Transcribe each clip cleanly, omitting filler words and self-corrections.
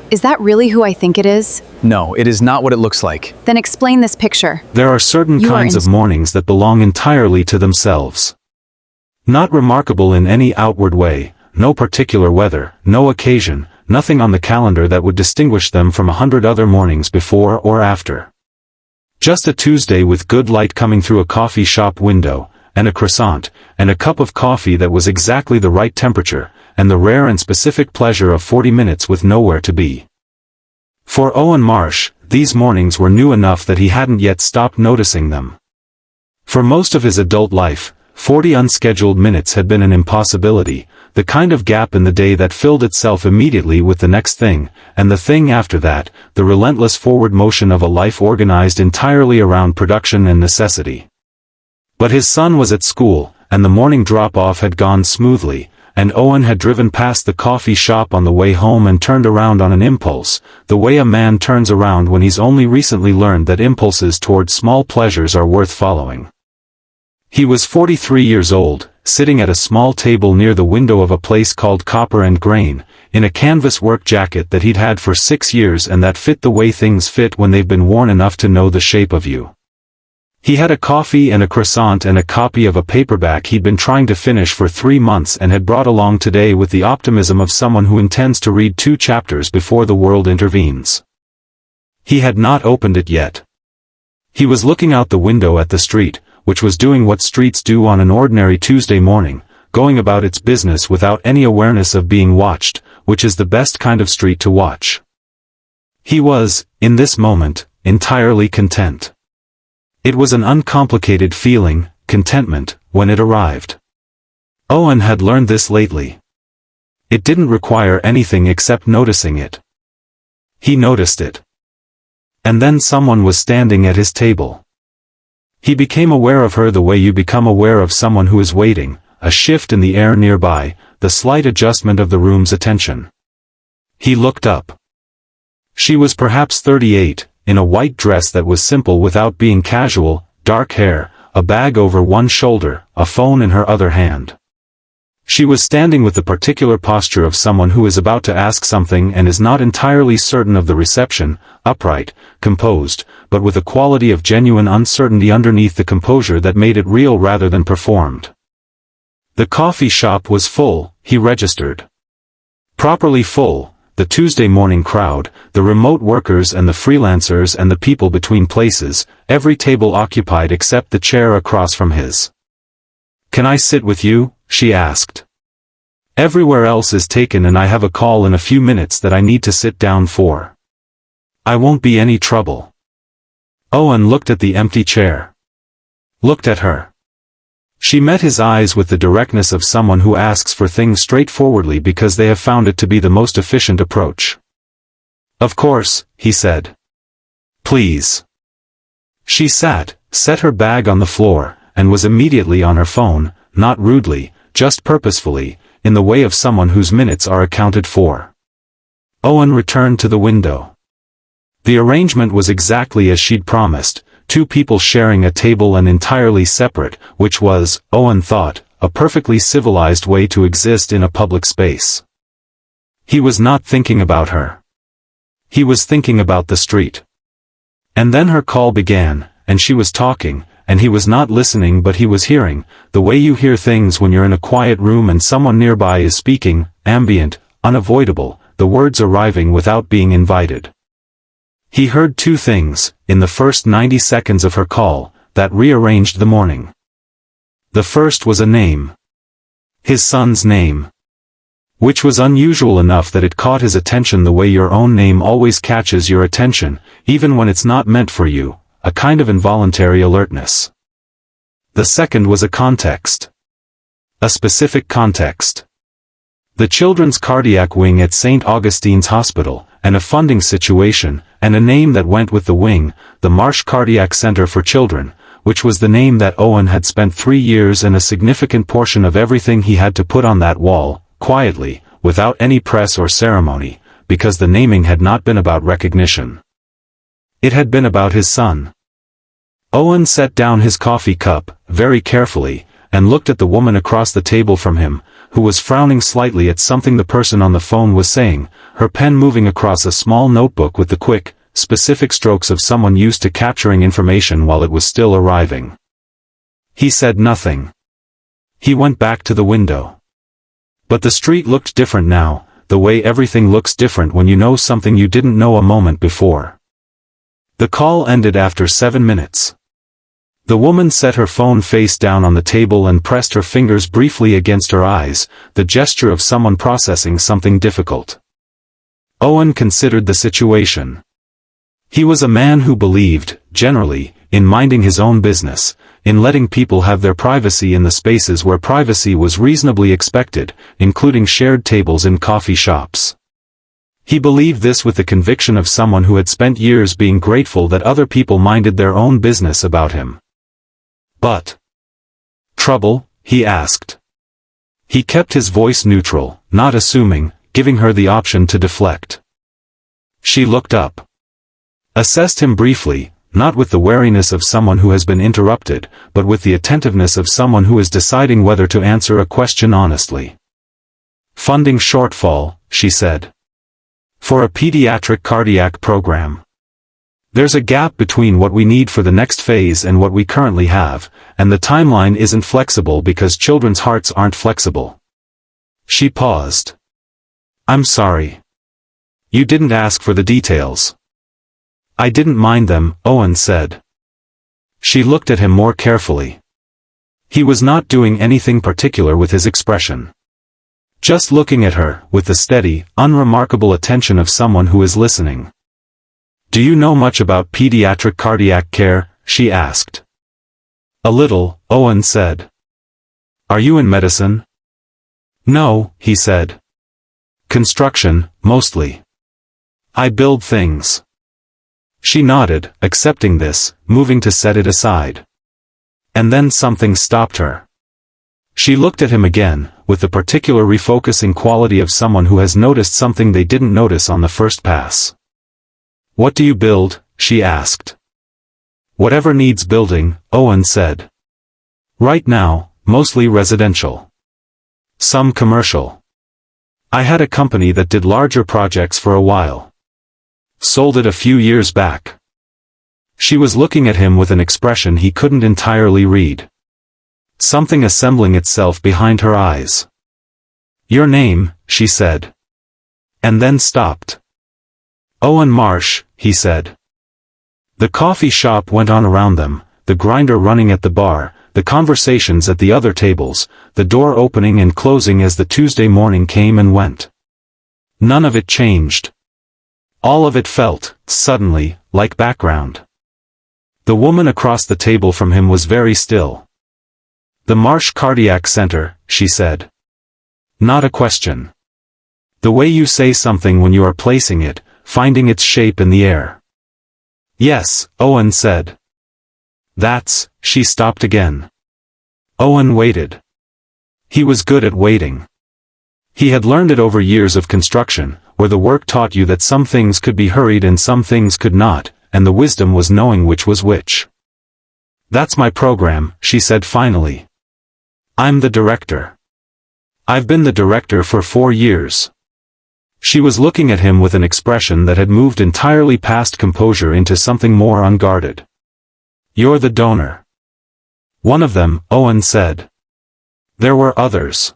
Is that really who I think it is? No, it is not what it looks like. Then explain this picture. There are certain You are kinds of mornings that belong entirely to themselves. Not remarkable in any outward way, no particular weather, no occasion, nothing on the calendar that would distinguish them from 100 other mornings before or after. Just a Tuesday with good light coming through a coffee shop window, and a croissant, and a cup of coffee that was exactly the right temperature, and the rare and specific pleasure of 40 minutes with nowhere to be. For Owen Marsh, these mornings were new enough that he hadn't yet stopped noticing them. For most of his adult life, 40 unscheduled minutes had been an impossibility, the kind of gap in the day that filled itself immediately with the next thing, and the thing after that, the relentless forward motion of a life organized entirely around production and necessity. But his son was at school, and the morning drop-off had gone smoothly, and Owen had driven past the coffee shop on the way home and turned around on an impulse, the way a man turns around when he's only recently learned that impulses toward small pleasures are worth following. He was 43 years old, sitting at a small table near the window of a place called Copper and Grain, in a canvas work jacket that he'd had for 6 years and that fit the way things fit when they've been worn enough to know the shape of you. He had a coffee and a croissant and a copy of a paperback he'd been trying to finish for 3 months and had brought along today with the optimism of someone who intends to read 2 chapters before the world intervenes. He had not opened it yet. He was looking out the window at the street, which was doing what streets do on an ordinary Tuesday morning, going about its business without any awareness of being watched, which is the best kind of street to watch. He was, in this moment, entirely content. It was an uncomplicated feeling, contentment, when it arrived. Owen had learned this lately. It didn't require anything except noticing it. He noticed it. And then someone was standing at his table. He became aware of her the way you become aware of someone who is waiting, a shift in the air nearby, the slight adjustment of the room's attention. He looked up. She was perhaps 38, in a white dress that was simple without being casual, dark hair, a bag over one shoulder, a phone in her other hand. She was standing with the particular posture of someone who is about to ask something and is not entirely certain of the reception, upright, composed, but with a quality of genuine uncertainty underneath the composure that made it real rather than performed. The coffee shop was full, he registered. Properly full. The Tuesday morning crowd, the remote workers and the freelancers and the people between places, every table occupied except the chair across from his. "Can I sit with you?" she asked. "Everywhere else is taken and I have a call in a few minutes that I need to sit down for. I won't be any trouble." Owen looked at the empty chair. Looked at her. She met his eyes with the directness of someone who asks for things straightforwardly because they have found it to be the most efficient approach. "Of course," he said. "Please." She sat, set her bag on the floor, and was immediately on her phone, not rudely, just purposefully, in the way of someone whose minutes are accounted for. Owen returned to the window. The arrangement was exactly as she'd promised. 2 people sharing a table and entirely separate, which was, Owen thought, a perfectly civilized way to exist in a public space. He was not thinking about her. He was thinking about the street. And then her call began, and she was talking, and he was not listening but he was hearing, the way you hear things when you're in a quiet room and someone nearby is speaking, ambient, unavoidable, the words arriving without being invited. He heard 2 things, in the first 90 seconds of her call, that rearranged the morning. The first was a name. His son's name. Which was unusual enough that it caught his attention the way your own name always catches your attention, even when it's not meant for you, a kind of involuntary alertness. The second was a context. A specific context. The children's cardiac wing at St. Augustine's Hospital, and a funding situation, and a name that went with the wing, the Marsh Cardiac Center for Children, which was the name that Owen had spent 3 years and a significant portion of everything he had to put on that wall, quietly, without any press or ceremony, because the naming had not been about recognition. It had been about his son. Owen set down his coffee cup, very carefully, and looked at the woman across the table from him, who was frowning slightly at something the person on the phone was saying, her pen moving across a small notebook with the quick, specific strokes of someone used to capturing information while it was still arriving. He said nothing. He went back to the window. But the street looked different now, the way everything looks different when you know something you didn't know a moment before. The call ended after 7 minutes. The woman set her phone face down on the table and pressed her fingers briefly against her eyes, the gesture of someone processing something difficult. Owen considered the situation. He was a man who believed, generally, in minding his own business, in letting people have their privacy in the spaces where privacy was reasonably expected, including shared tables in coffee shops. He believed this with the conviction of someone who had spent years being grateful that other people minded their own business about him. But trouble? He asked. He kept his voice neutral, not assuming, giving her the option to deflect. She looked up. Assessed him briefly, not with the wariness of someone who has been interrupted, but with the attentiveness of someone who is deciding whether to answer a question honestly. Funding shortfall, she said. For a pediatric cardiac program. There's a gap between what we need for the next phase and what we currently have, and the timeline isn't flexible because children's hearts aren't flexible. She paused. I'm sorry. You didn't ask for the details. I didn't mind them, Owen said. She looked at him more carefully. He was not doing anything particular with his expression. Just looking at her, with the steady, unremarkable attention of someone who is listening. Do you know much about pediatric cardiac care? She asked. A little, Owen said. Are you in medicine? No, he said. Construction, mostly. I build things. She nodded, accepting this, moving to set it aside. And then something stopped her. She looked at him again, with the particular refocusing quality of someone who has noticed something they didn't notice on the first pass. What do you build? She asked. Whatever needs building, Owen said. Right now, mostly residential. Some commercial. I had a company that did larger projects for a while. Sold it a few years back. She was looking at him with an expression he couldn't entirely read. Something assembling itself behind her eyes. Your name, she said. And then stopped. Owen Marsh, he said. The coffee shop went on around them, the grinder running at the bar, the conversations at the other tables, the door opening and closing as the Tuesday morning came and went. None of it changed. All of it felt, suddenly, like background. The woman across the table from him was very still. The Marsh Cardiac Center, she said. Not a question. The way you say something when you are placing it, finding its shape in the air. Yes, Owen said. That's, she stopped again. Owen waited. He was good at waiting. He had learned it over years of construction, where the work taught you that some things could be hurried and some things could not, and the wisdom was knowing which was which. That's my program, she said finally. I'm the director. I've been the director for 4 years. She was looking at him with an expression that had moved entirely past composure into something more unguarded. You're the donor. One of them, Owen said. There were others.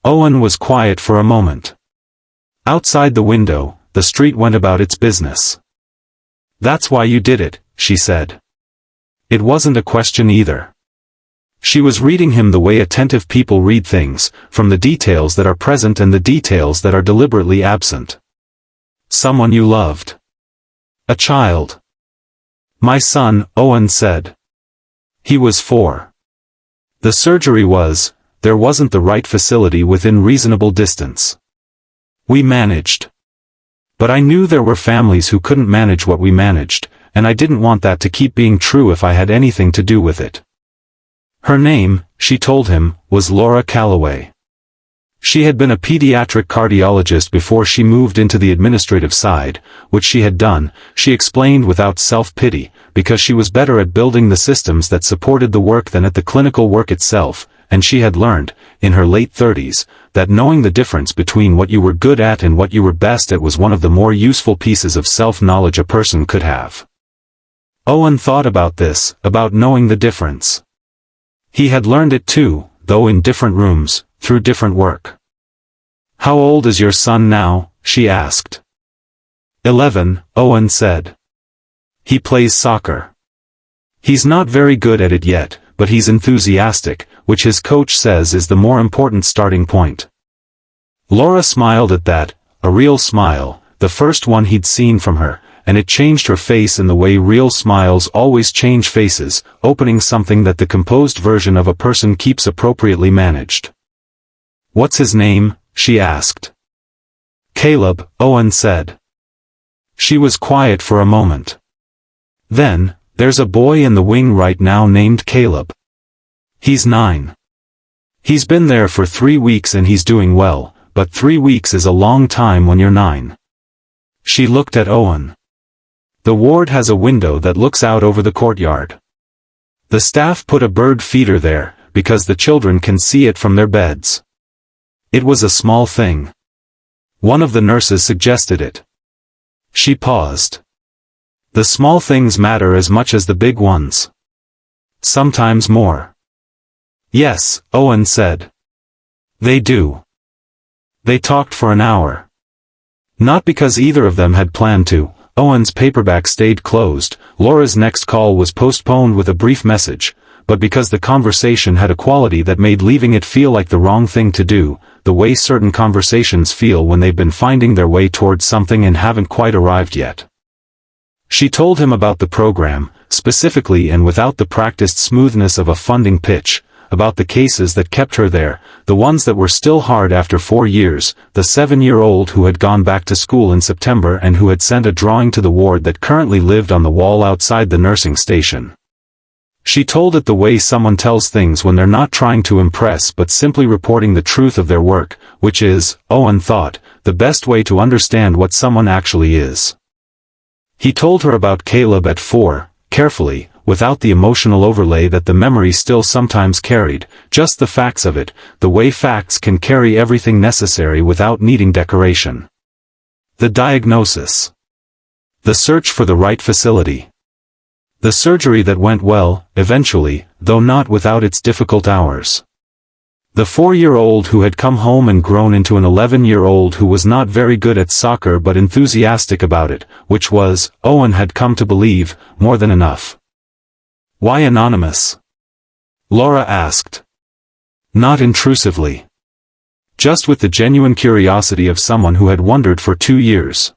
Owen was quiet for a moment. Outside the window, the street went about its business. That's why you did it, she said. It wasn't a question either. She was reading him the way attentive people read things, from the details that are present and the details that are deliberately absent. Someone you loved. A child. My son, Owen said. He was 4. The surgery there wasn't the right facility within reasonable distance. We managed. But I knew there were families who couldn't manage what we managed, and I didn't want that to keep being true if I had anything to do with it. Her name, she told him, was Laura Calloway. She had been a pediatric cardiologist before she moved into the administrative side, which she had done, she explained without self-pity, because she was better at building the systems that supported the work than at the clinical work itself, and she had learned, in her late 30s, that knowing the difference between what you were good at and what you were best at was one of the more useful pieces of self-knowledge a person could have. Owen thought about this, about knowing the difference. He had learned it too, though in different rooms, through different work. "How old is your son now?" she asked. 11, Owen said. "He plays soccer. He's not very good at it yet, but he's enthusiastic, which his coach says is the more important starting point." Laura smiled at that, a real smile, the first one he'd seen from her, and it changed her face in the way real smiles always change faces, opening something that the composed version of a person keeps appropriately managed. "What's his name?" she asked. "Caleb," Owen said. She was quiet for a moment. "Then, there's a boy in the wing right now named Caleb. He's 9. He's been there for 3 weeks and he's doing well, but 3 weeks is a long time when you're 9. She looked at Owen. "The ward has a window that looks out over the courtyard. The staff put a bird feeder there, because the children can see it from their beds." It was a small thing. One of the nurses suggested it. She paused. "The small things matter as much as the big ones. Sometimes more." "Yes," Owen said. "They do." They talked for an hour. Not because either of them had planned to. Owen's paperback stayed closed, Laura's next call was postponed with a brief message, but because the conversation had a quality that made leaving it feel like the wrong thing to do, the way certain conversations feel when they've been finding their way towards something and haven't quite arrived yet. She told him about the program, specifically and without the practiced smoothness of a funding pitch, about the cases that kept her there, the ones that were still hard after 4 years, the 7-year-old who had gone back to school in September and who had sent a drawing to the ward that currently lived on the wall outside the nursing station. She told it the way someone tells things when they're not trying to impress but simply reporting the truth of their work, which is, Owen thought, the best way to understand what someone actually is. He told her about Caleb at 4, carefully, without the emotional overlay that the memory still sometimes carried, just the facts of it, the way facts can carry everything necessary without needing decoration. The diagnosis. The search for the right facility. The surgery that went well, eventually, though not without its difficult hours. The 4-year-old who had come home and grown into an 11-year-old who was not very good at soccer but enthusiastic about it, which was, Owen had come to believe, more than enough. "Why anonymous?" Laura asked. Not intrusively. Just with the genuine curiosity of someone who had wondered for 2 years.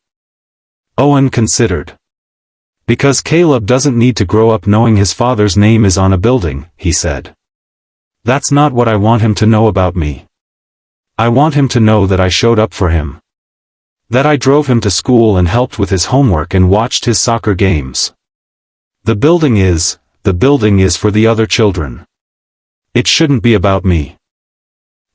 Owen considered. "Because Caleb doesn't need to grow up knowing his father's name is on a building," he said. "That's not what I want him to know about me. I want him to know that I showed up for him. That I drove him to school and helped with his homework and watched his soccer games. The building is for the other children. It shouldn't be about me."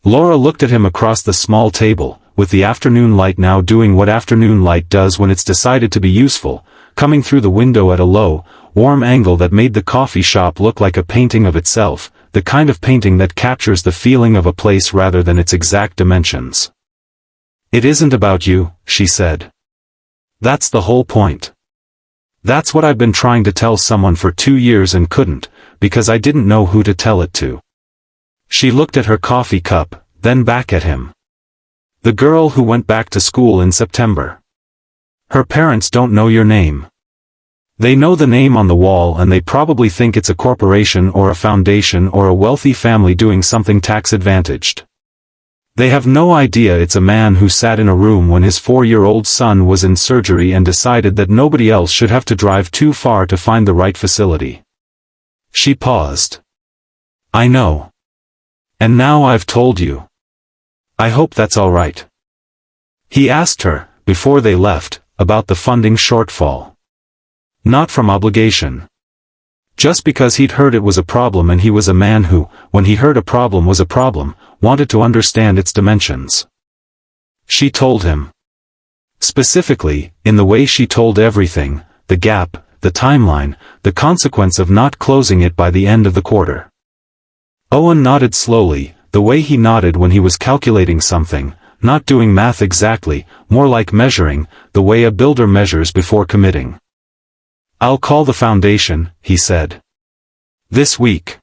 Laura looked at him across the small table, with the afternoon light now doing what afternoon light does when it's decided to be useful, coming through the window at a low, warm angle that made the coffee shop look like a painting of itself, the kind of painting that captures the feeling of a place rather than its exact dimensions. "It isn't about you," she said. "That's the whole point. That's what I've been trying to tell someone for 2 years and couldn't, because I didn't know who to tell it to." She looked at her coffee cup, then back at him. "The girl who went back to school in September. Her parents don't know your name. They know the name on the wall and they probably think it's a corporation or a foundation or a wealthy family doing something tax-advantaged. They have no idea it's a man who sat in a room when his 4-year-old son was in surgery and decided that nobody else should have to drive too far to find the right facility." She paused. "I know. And now I've told you. I hope that's all right." He asked her, before they left, about the funding shortfall. Not from obligation. Just because he'd heard it was a problem and he was a man who, when he heard a problem was a problem, wanted to understand its dimensions. She told him. Specifically, in the way she told everything, the gap, the timeline, the consequence of not closing it by the end of the quarter. Owen nodded slowly, the way he nodded when he was calculating something, not doing math exactly, more like measuring, the way a builder measures before committing. "I'll call the foundation," he said. "This week."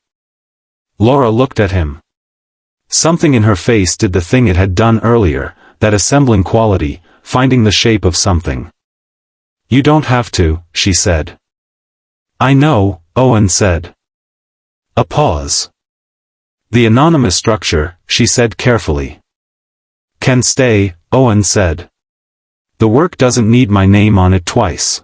Laura looked at him. Something in her face did the thing it had done earlier, that assembling quality, finding the shape of something. "You don't have to," she said. "I know," Owen said. A pause. "The anonymous structure," she said carefully. "Can stay," Owen said. "The work doesn't need my name on it twice."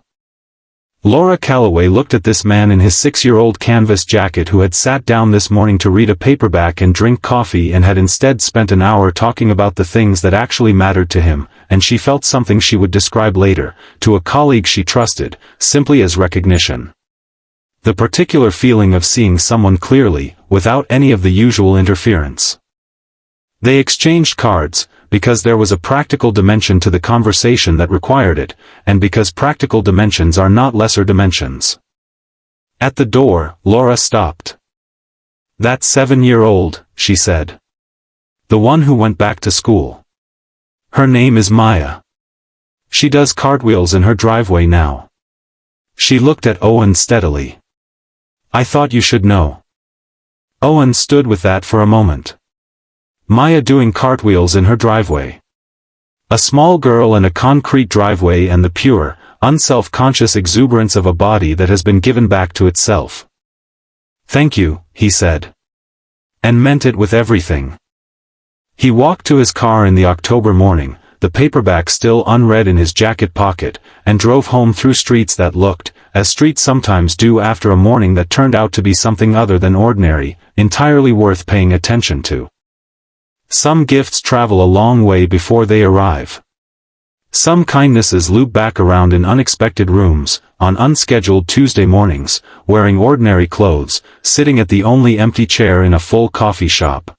Laura Calloway looked at this man in his 6-year-old canvas jacket who had sat down this morning to read a paperback and drink coffee and had instead spent an hour talking about the things that actually mattered to him, and she felt something she would describe later, to a colleague she trusted, simply as recognition. The particular feeling of seeing someone clearly, without any of the usual interference. They exchanged cards, because there was a practical dimension to the conversation that required it, and because practical dimensions are not lesser dimensions. At the door, Laura stopped. "That 7-year-old, she said. "The one who went back to school. Her name is Maya. She does cartwheels in her driveway now." She looked at Owen steadily. "I thought you should know." Owen stood with that for a moment. Maya doing cartwheels in her driveway. A small girl in a concrete driveway and the pure, unself-conscious exuberance of a body that has been given back to itself. "Thank you," he said. And meant it with everything. He walked to his car in the October morning, the paperback still unread in his jacket pocket, and drove home through streets that looked, as streets sometimes do after a morning that turned out to be something other than ordinary, entirely worth paying attention to. Some gifts travel a long way before they arrive. Some kindnesses loop back around in unexpected rooms, on unscheduled Tuesday mornings, wearing ordinary clothes, sitting at the only empty chair in a full coffee shop.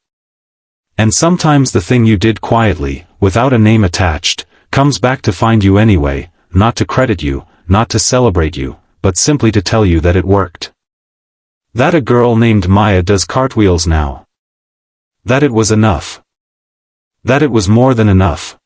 And sometimes the thing you did quietly, without a name attached, comes back to find you anyway, not to credit you, not to celebrate you, but simply to tell you that it worked. That a girl named Maya does cartwheels now. That it was enough. That it was more than enough.